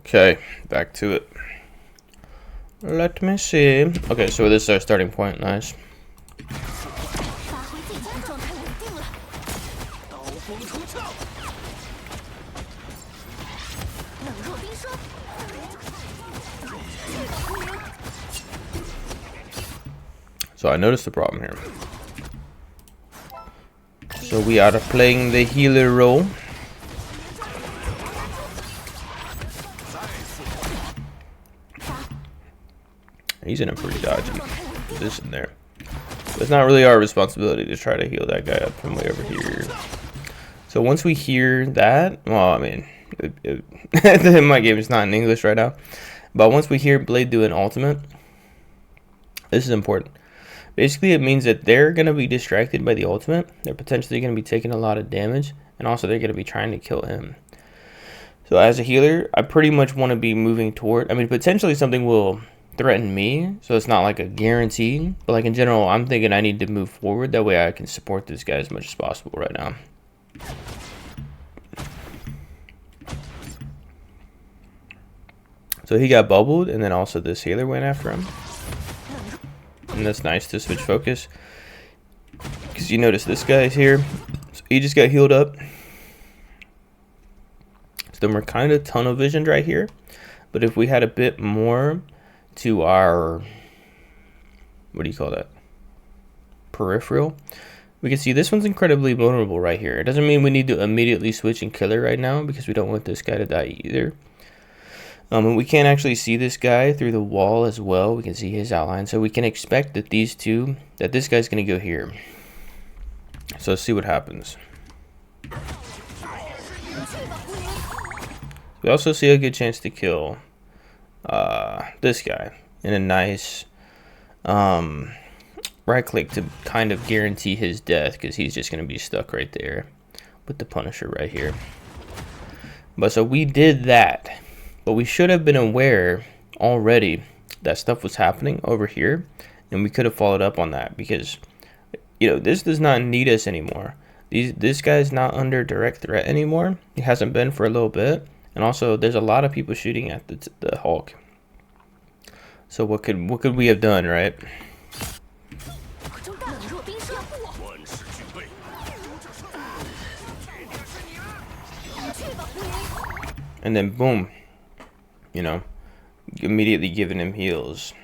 Okay, back to it. Let me see. Okay, so this is our starting point. Nice. So I noticed the problem here. So we are playing the healer role. He's in a pretty dodgy position there. But it's not really our responsibility to try to heal that guy up from way over here. So once we hear that, well, I mean, my game is not in English right now. But once we hear Blade do an ultimate, this is important. Basically, it means that they're going to be distracted by the ultimate. They're potentially going to be taking a lot of damage. And also, they're going to be trying to kill him. So as a healer, I pretty much want to be moving toward... I mean, potentially something will threaten me. So it's not like a guarantee. But like in general, I'm thinking I need to move forward. That way I can support this guy as much as possible right now. So he got bubbled. And then also this healer went after him. And that's nice to switch focus, because you notice this guy's here, so he just got healed up. So then we're kind of tunnel visioned right here, but if we had a bit more to our, what do you call that, peripheral, we can see this one's incredibly vulnerable right here. It doesn't mean we need to immediately switch and kill her right now, because we don't want this guy to die either. And we can't actually see this guy through the wall as well. We can see his outline. So we can expect that these two, that this guy's going to go here. So let's see what happens. We also see a good chance to kill this guy in a nice right click to kind of guarantee his death, because he's just going to be stuck right there with the Punisher right here. But so we did that. But we should have been aware already that stuff was happening over here, and we could have followed up on that, because, you know, this does not need us anymore. This guy's not under direct threat anymore. He hasn't been for a little bit, and also there's a lot of people shooting at the Hulk. So what could we have done, right? And then boom. You know, immediately giving him heals.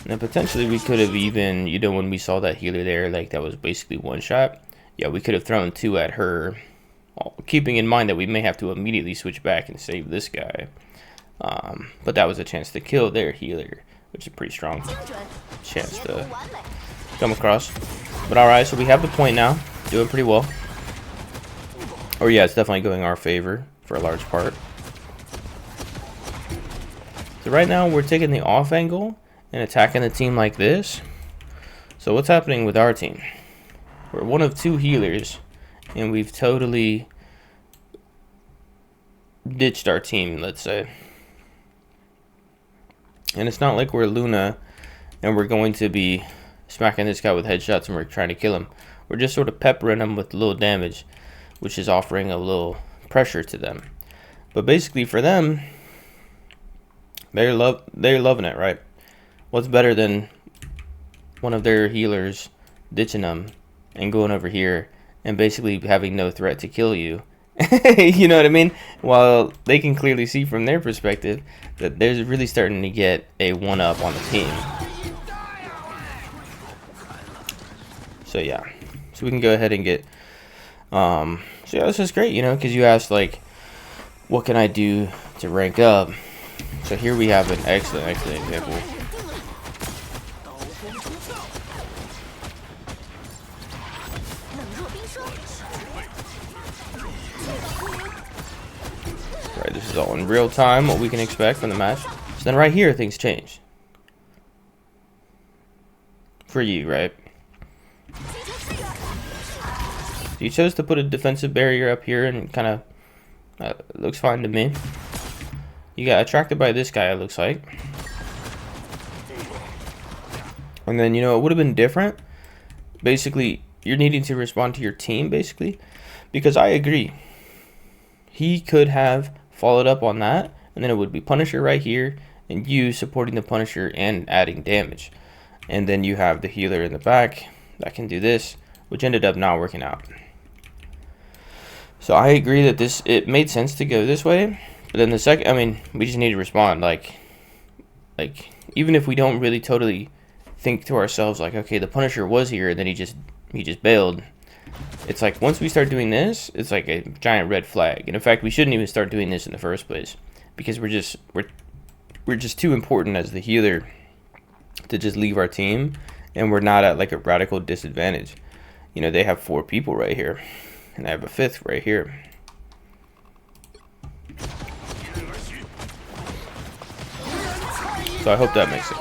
And potentially we could have even, you know, when we saw that healer there, like that was basically one shot. Yeah, we could have thrown two at her, keeping in mind that we may have to immediately switch back and save this guy. But that was a chance to kill their healer, which is a pretty strong chance to come across. But alright, so we have the point now. Doing pretty well. Or yeah, it's definitely going our favor for a large part. So right now we're taking the off angle and attacking the team like this. So what's happening with our team? We're one of two healers, and we've totally ditched our team, let's say. And it's not like we're Luna and we're going to be smacking this guy with headshots and we're trying to kill him. We're just sort of peppering him with a little damage, which is offering a little pressure to them. But basically for them, they're loving it, right? What's better than one of their healers ditching them and going over here and basically having no threat to kill you? You know what I mean? While they can clearly see from their perspective that they're really starting to get a one-up on the team. So yeah, so we can go ahead and get, so yeah, this is great, you know, because you asked, like, what can I do to rank up? So here we have an excellent example. Right, this is all in real time, what we can expect from the match. So then right here, things change. For you, right? You chose to put a defensive barrier up here, and kind of looks fine to me. You got attracted by this guy, it looks like. And then, you know, it would have been different basically you're needing to respond to your team, basically, because I agree. He could have followed up on that, and then it would be Punisher right here, and you supporting the Punisher and adding damage. And then you have the healer in the back that can do this, which ended up not working out. So I agree that it made sense to go this way, but then the second, I mean, we just need to respond. Like even if we don't really totally think to ourselves like, okay, the Punisher was here, and then he just bailed. It's like once we start doing this, it's like a giant red flag. And in fact, we shouldn't even start doing this in the first place, because we're just too important as the healer to just leave our team, and we're not at like a radical disadvantage. You know, they have 4 people right here, and I have a 5th right here. So I hope that makes sense.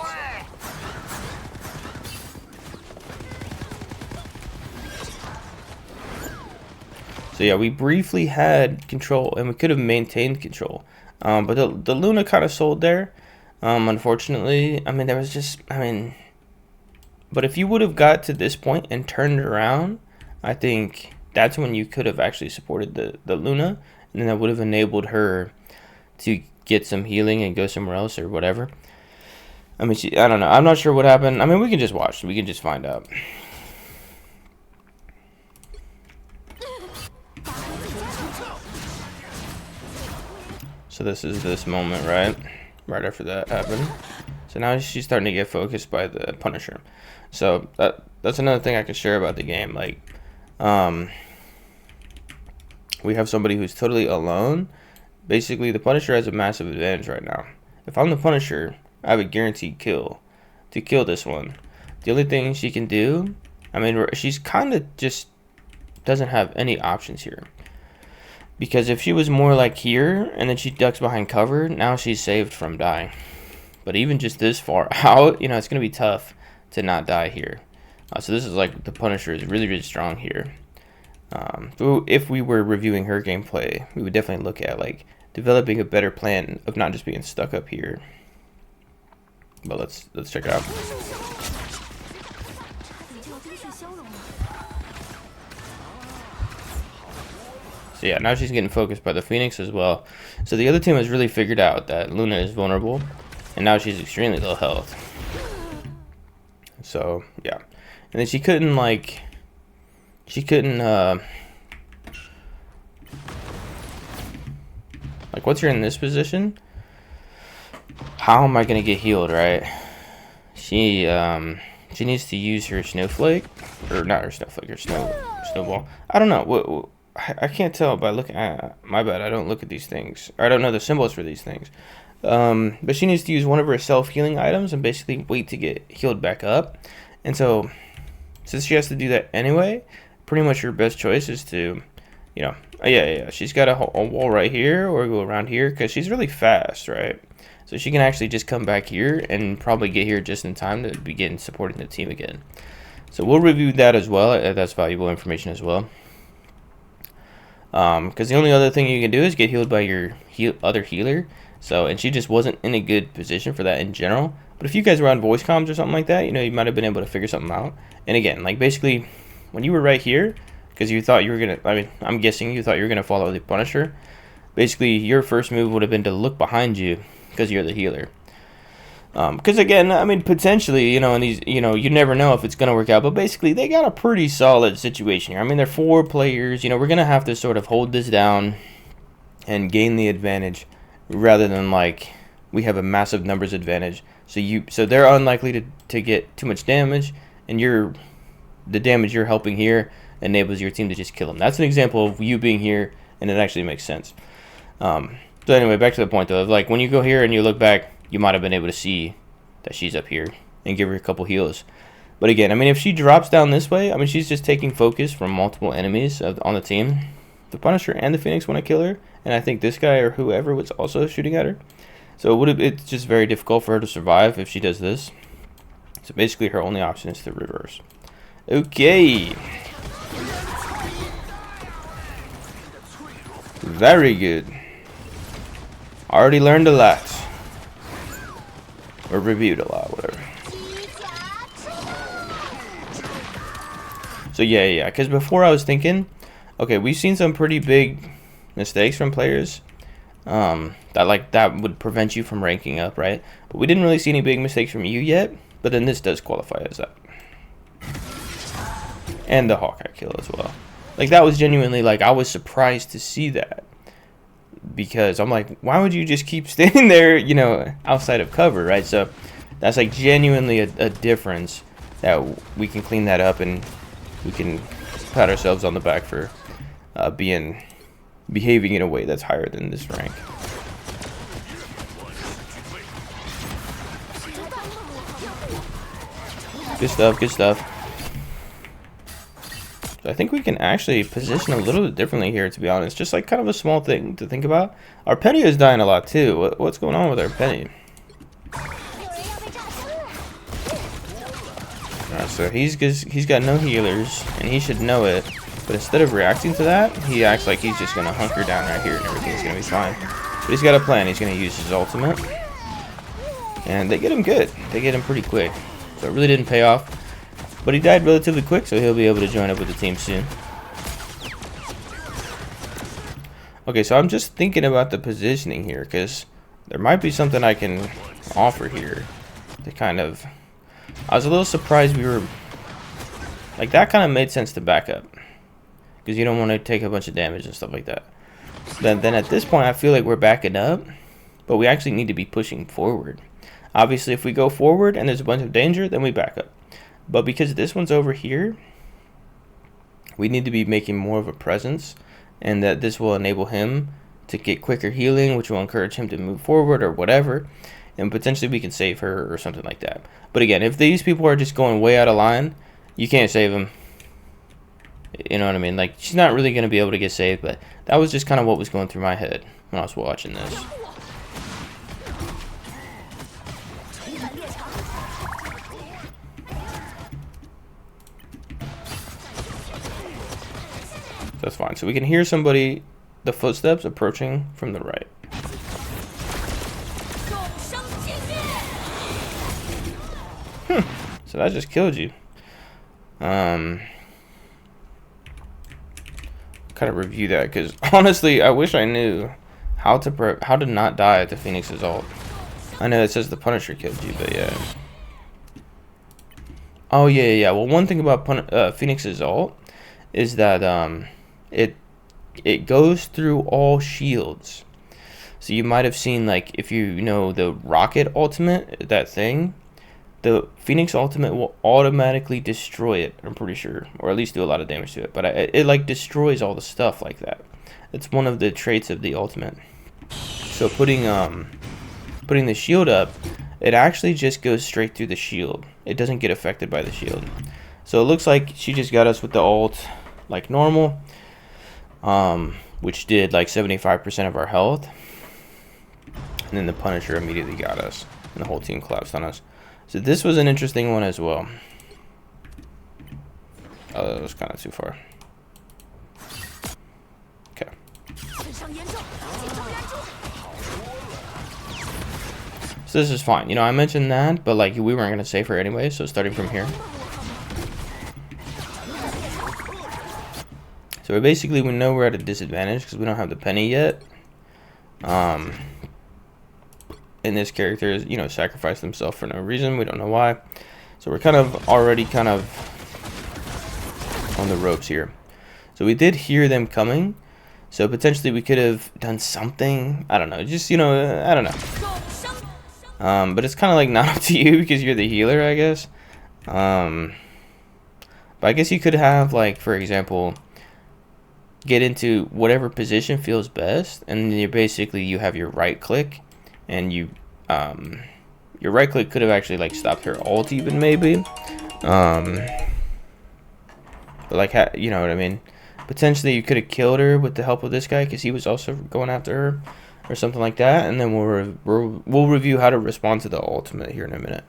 So yeah, we briefly had control, and we could have maintained control. But the Luna kind of sold there, unfortunately. I mean, there was just, but if you would have got to this point and turned around, I think that's when you could have actually supported the Luna, and then that would have enabled her to get some healing and go somewhere else or whatever. I mean, I don't know. I'm not sure what happened. I mean, we can just watch. We can just find out. So this is this moment, right after that happened. So now she's starting to get focused by the Punisher. So that's another thing I can share about the game. Like, we have somebody who's totally alone. Basically, the Punisher has a massive advantage right now. If I'm the Punisher, I have a guaranteed kill to kill this one. The only thing she can do, I mean, she's kind of just doesn't have any options here. Because if she was more like here, and then she ducks behind cover, now she's saved from dying. But even just this far out, you know, it's going to be tough to not die here. So this is like, the Punisher is really, really strong here. If we were reviewing her gameplay, we would definitely look at, like, developing a better plan of not just being stuck up here. But let's check it out. So yeah, now she's getting focused by the Phoenix as well. So the other team has really figured out that Luna is vulnerable, and now she's extremely low health. So yeah, and then she couldn't like once you're in this position, how am I gonna get healed, right? She needs to use her snowflake, or not her snowflake, her snowball. I don't know. I can't tell by looking at, my bad, I don't look at these things, or I don't know the symbols for these things. But she needs to use one of her self-healing items and basically wait to get healed back up. And so, since she has to do that anyway, pretty much her best choice is to, you know, yeah, she's got a wall right here, or go around here, because she's really fast, right? So she can actually just come back here and probably get here just in time to begin supporting the team again. So we'll review that as well. That's valuable information as well. Because the only other thing you can do is get healed by your other healer. So, and she just wasn't in a good position for that in general. But if you guys were on voice comms or something like that, you know, you might have been able to figure something out. And again, like basically, when you were right here, because you thought you were gonna, I mean, I'm guessing you thought you were gonna follow the Punisher. Basically, your first move would have been to look behind you because you're the healer. Because again, I mean, potentially, you know, in these, you know, you never know if it's going to work out, but basically they got a pretty solid situation here. I mean, they're 4 players, you know, we're going to have to sort of hold this down and gain the advantage rather than like we have a massive numbers advantage. So they're unlikely to get too much damage, and the damage you're helping here enables your team to just kill them. That's an example of you being here, and it actually makes sense. So anyway, back to the point though, like when you go here and you look back, you might have been able to see that she's up here and give her a couple heals. But again, I mean, if she drops down this way, I mean, she's just taking focus from multiple enemies on the team. The Punisher and the Phoenix want to kill her, and I think this guy or whoever was also shooting at her. So it's just very difficult for her to survive if she does this. So basically, her only option is to reverse. Okay. Very good. Already learned a lot. Or reviewed a lot, whatever. So yeah, because before I was thinking, okay, we've seen some pretty big mistakes from players that would prevent you from ranking up, right? But we didn't really see any big mistakes from you yet, but then this does qualify as that. And the Hawkeye kill as well. Like, that was genuinely, like, I was surprised to see that. Because I'm like, why would you just keep standing there, you know, outside of cover, right? So that's, like, genuinely a difference that we can clean that up, and we can pat ourselves on the back for behaving in a way that's higher than this rank. Good stuff, good stuff. So I think we can actually position a little bit differently here, to be honest. Just like kind of a small thing to think about. Our Penny is dying a lot too. What's going on with our Penny? Alright, so he's got no healers, and he should know it. But instead of reacting to that, he acts like he's just going to hunker down right here and everything's going to be fine. But he's got a plan. He's going to use his ultimate. And they get him good. They get him pretty quick. So it really didn't pay off. But he died relatively quick, so he'll be able to join up with the team soon. Okay, so I'm just thinking about the positioning here, because there might be something I can offer here to kind of... I was a little surprised we were... Like, that kind of made sense to back up, because you don't want to take a bunch of damage and stuff like that. Then at this point, I feel like we're backing up, but we actually need to be pushing forward. Obviously, if we go forward and there's a bunch of danger, then we back up. But because this one's over here, we need to be making more of a presence, and that this will enable him to get quicker healing, which will encourage him to move forward or whatever, and potentially we can save her or something like that. But again, if these people are just going way out of line, you can't save them. You know what I mean? Like, she's not really going to be able to get saved, but that was just kind of what was going through my head when I was watching this. That's fine. So we can hear somebody, the footsteps approaching from the right. So that just killed you. Kind of review that, because honestly, I wish I knew how to not die at the Phoenix's ult. I know it says the Punisher killed you, but yeah. Oh yeah. Well, one thing about Phoenix's ult is that it goes through all shields. So you might have seen, like, if you know the rocket ultimate, that thing, the Phoenix ultimate will automatically destroy it, I'm pretty sure, or at least do a lot of damage to it. But it like destroys all the stuff like that. It's one of the traits of the ultimate. So putting the shield up, it actually just goes straight through the shield. It doesn't get affected by the shield. So it looks like she just got us with the ult like normal, which did like 75% of our health, and then the Punisher immediately got us, and the whole team collapsed on us. So this was an interesting one as well. Oh, that was kind of too far. Okay. So this is fine. You know, I mentioned that, but like we weren't going to save her anyway, so starting from here. So we know we're at a disadvantage because we don't have the Penny yet. And this character is, you know, sacrificed himself for no reason. We don't know why. So we're kind of already kind of on the ropes here. So we did hear them coming. So potentially we could have done something. I don't know. Just, you know, I don't know. But it's kind of like not up to you because you're the healer, I guess. But I guess you could have, like, for example, get into whatever position feels best, and then you have your right click, and your right click could have actually like stopped her ult even maybe, but like, you know what I mean, potentially you could have killed her with the help of this guy because he was also going after her or something like that, and then we'll review how to respond to the ultimate here in a minute.